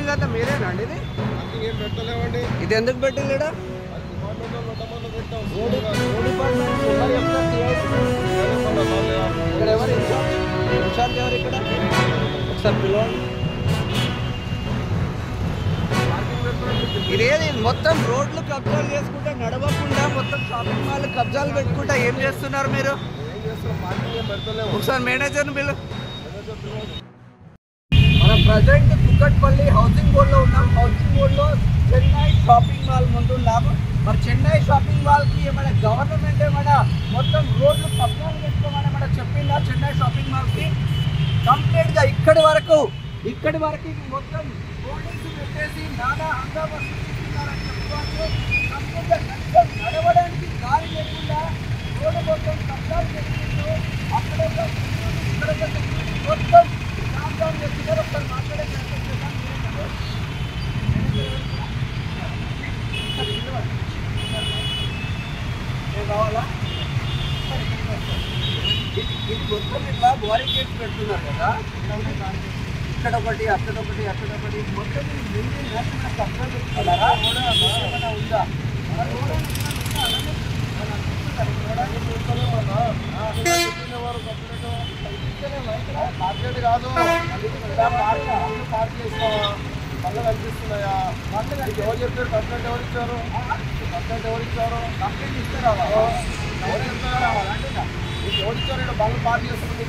Marking అంతా మీరేనండి ఇది? ఇది ఎందుకు పెట్టలేడా? ఇక్కడ ఎవరు ఇన్ఛార్జ్ ఎవరు ఇక్కడ? ఒకసారి పిలవండి. ఇదేది మొత్తం రోడ్లు కబ్జాలు చేసుకుంటే నడవకుండా మొత్తం షాపింగ్ మాల్ కబ్జాలు పెట్టుకుంటా ఏం చేస్తున్నారు మీరు? ఒకసారి మేనేజర్ని పిలు. మనం ప్రజెంట్ కుక్కట్పల్లి హౌసింగ్ బోర్డ్లో ఉన్నాం. హౌసింగ్ బోర్డ్లో చెన్నై షాపింగ్ మాల్ ముందు ఉన్నాము. మరి చెన్నై షాపింగ్ మాల్కి ఏమైనా గవర్నమెంట్ ఏమైనా మొత్తం రోడ్లు కబ్జాలు పెట్టుకోమని ఏమైనా చెప్పిందా? చెన్నై షాపింగ్ మాల్కి కంప్లీట్గా ఇక్కడి వరకు మొత్తం పోలీసులు పెట్టేసి నానా హంగామా సృష్టిస్తున్నారని చెప్పుకోవచ్చు. కంప్లీట్గా కనీసం నడవడానికి దారి లేకుండా రోడ్డు మొత్తం కబ్జాలు చేసుకుంటూ అక్కడ మొత్తం లాక్డౌన్ చేస్తున్నారు. ఒకసారి మాట్లాడే ప్రయత్నం చేద్దాం. కావాలా? ఇది మొత్తం ఇట్లా బారికేడ్స్ పెడుతున్నారు కదా, ఇక్కడ ఒకటి అక్కడొకటి మొత్తం కబ్జా పెట్టుకున్నారా? ఏమైనా ఉందా? మార్కెట్ కాదు, పార్క్ చేసుకోవా? పళ్ళు కనిపిస్తున్నాయా? ఎవరు చెప్పారు? కంప్లైంట్ ఎవరు ఇచ్చారు? కంప్లైంట్ ఇస్తారా? ఎవరు చెప్తారా? ఎవరు ఇచ్చారు? బళ్ళు పార్క్ చేస్తుంది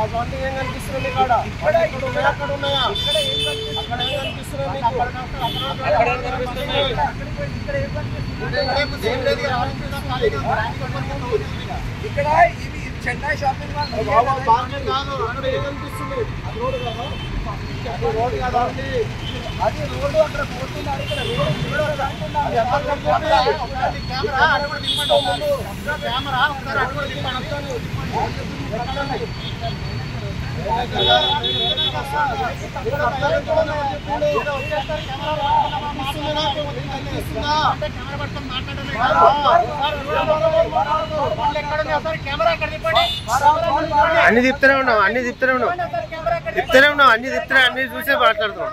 అవన్నీ ఏం కనిపిస్తుంది? అక్కడ ఉన్నాయా? అక్కడ ఏం కనిపిస్తుంది? ఇక్కడ ఇవి చెన్నై షాపింగ్ మాల్ కాదు. అక్కడ ఏం కనిపిస్తుంది? అది రోడ్డు కాదు, రోడ్డు కాదా? అది రోడ్డు అక్కడ పోతున్నారు. ఇక్కడ అన్ని తిప్పుతూనే ఉన్నాం, అన్ని చూసే మాట్లాడుతున్నాం.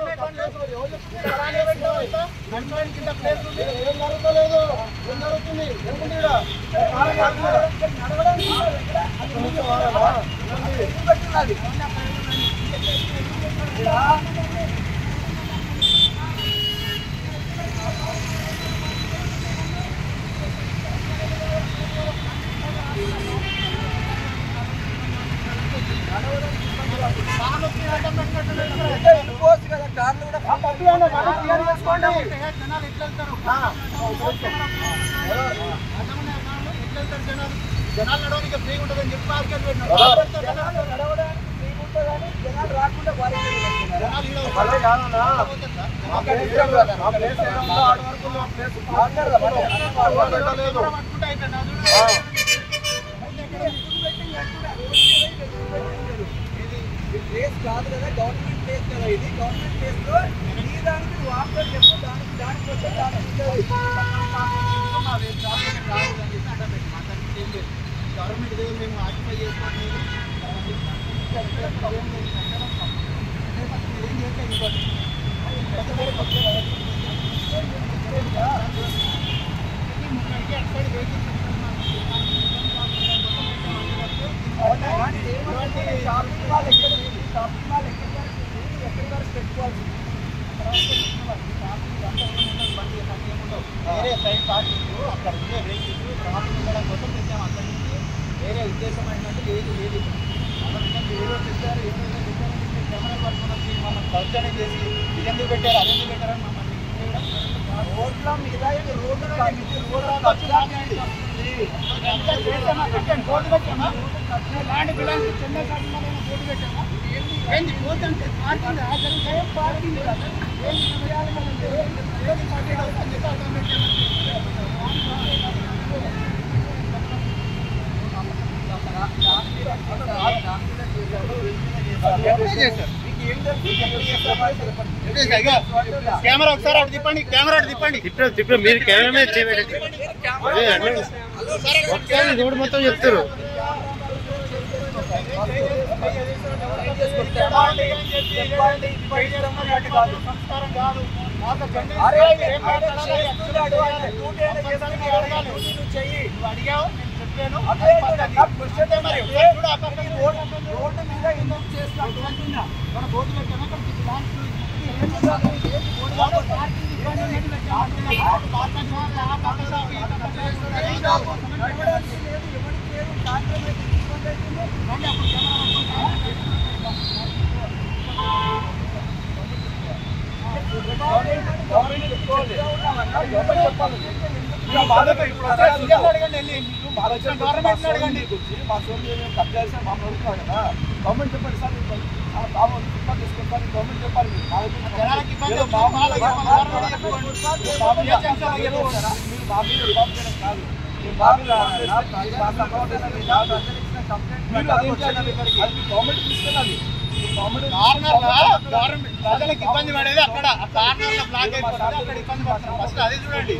జనాలు నడవడానికి ఫ్రీ ఉంటుందని చెప్పి మార్కెట్ పెట్టినారు. జనాలు రాకుండా ప్లేస్ కాదు కదా, గవర్నమెంట్ ప్లేస్ కదా ఇది. గవర్నమెంట్ ప్లేస్ లో ఈ దానికి వాటర్ చెప్పు, దానికోసం గవర్నమెంట్ దగ్గర మేము ఆక్యుపై చేసుకోండి. షాపింగ్ మాల్ ఎక్కడ ఎక్కడి వరకు పెట్టుకోవాల్సింది? వేరే సైడ్ పార్కింగ్ అక్కడ ఉండే వెహికల్స్ ట్రాఫిక్ ఉండడం కోసం తెచ్చాము. అక్కడి నుంచి వేరే ఉద్దేశం ఏంటంటే లేదు ఏదో తెచ్చారు, కెమెరాలు పట్టుకుని వచ్చి మమ్మల్ని కల్చర్ చేసి ఇదెందుకు పెట్టారు అదెందుకు పెట్టారని మమ్మల్ని రోడ్ల మీద road land belong Chennai shopping mall board పెట్టామా? ఏంటి పోతుంటే పార్కింగ్ పార్కింగ్ కెమెరా ఒకసారి అటు తిప్పండి, మీరు కెమెరా మీద చేయబెట్టండి. రోడ్డు మొత్తం చెప్తారు. రోడ్డు మీద ఎందుకు చేస్తున్నా మన బోర్డు గవర్నమెంట్ చెప్పండి సార్ తీసుకుంటారు గవర్నమెంట్ చెప్పాలి గవర్నమెంట్ తీసుకెళ్ళాలి ప్రజలకు ఇబ్బంది పడేది అక్కడ కార్నర్ బ్లాక్ అయిపోతుంది అక్కడ ఇబ్బంది పడుతున్నారు ఫస్ట్ అది చూడండి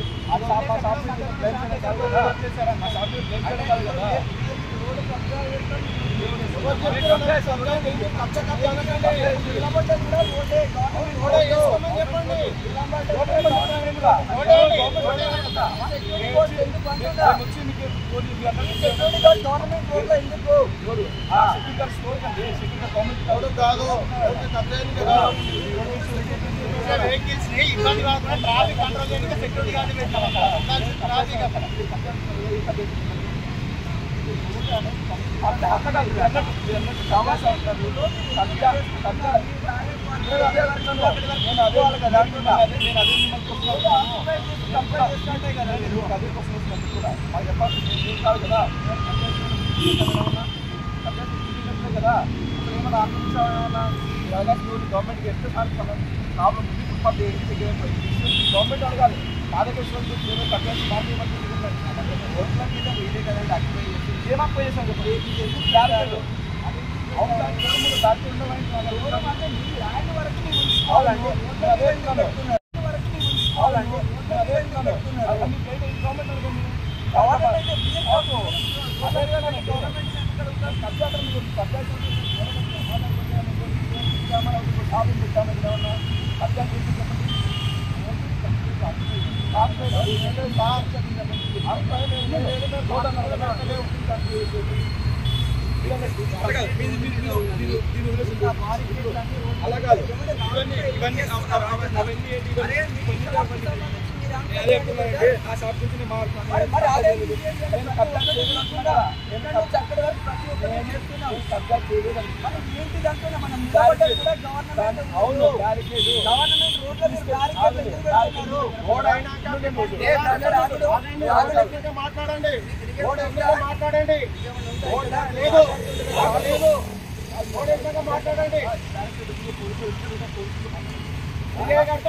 వెహికల్స్ ని ఇబ్బంది కాకుండా ట్రాఫిక్ కంట్రోల్ చేయడానికి సెక్యూరిటీ గార్డ్ పెట్టాం ట్రాఫిక్ కదా ఏమన్నా గవర్నమెంట్కి ఎంత ప్రాబ్లం ఉంది ఫుట్పాత్ గవర్నమెంట్ అడగాలి కార్యకర్తలు ఇదే కదండి అక్టివై చేసి ఏమక్కువ చేశాం చెప్పండి మాట్లాడండి మాట్లాడండి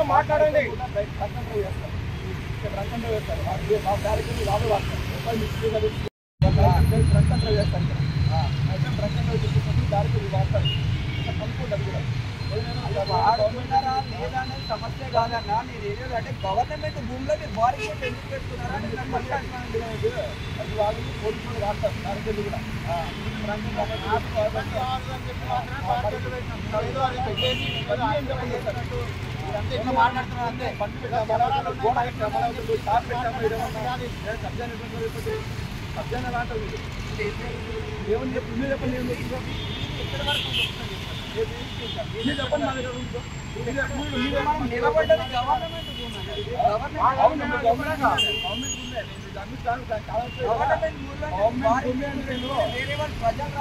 మాట్లాడండి సమస్య కాదన్నా నేను ఏరియా అంటే గవర్నమెంట్ భూమిలో మీరు బారికేట్ ఎందుకు పెట్టుకున్నారని అది వాళ్ళు పోలీసులు వాడతారు దానికి కూడా ఇట్లా మాట్లాడుతున్నారు అంతే సబ్జాన్ అలాంటి ఏమని చెప్పి మీరు చెప్పండి ఏం చెప్పండి నిలబడ్డది గవర్నమెంట్ వేరే వాళ్ళు ప్రజలు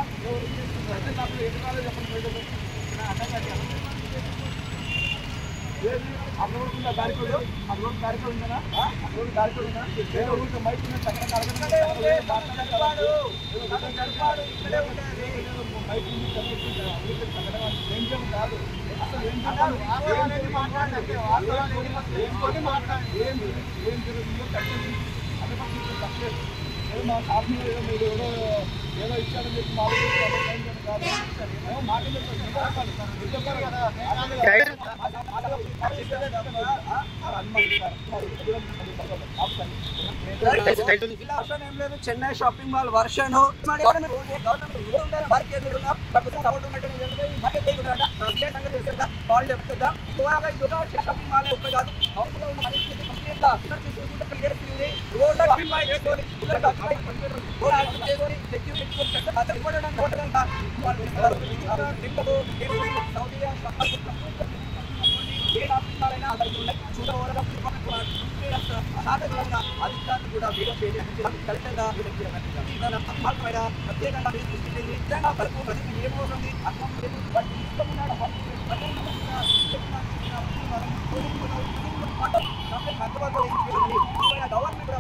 అక్కడ దారికోడు అక్కడ దారికోడు ఉందా అక్కడ దారికోడు ఉందా వేరే ఊరికి మైక్ చక్కగా మాట్లాడాడు ఇక్కడే ఉంటుంది మైక్ ఏం కాదు అసలు ఏం మాట్లాడండి ఏం జరుగుతుందో కట్టండి అది తప్పలేదు ఏదో మా షాప్ ఏదో మీరు ఏదో ఇచ్చాడని చెప్పి కాదు మాట్లాడారు కదా Chennai shopping mall version shopping mall ఒక్క కాదు అధికారులు కూడా ప్రత్యేకంగా ఏమవుతుంది గవర్నమెంట్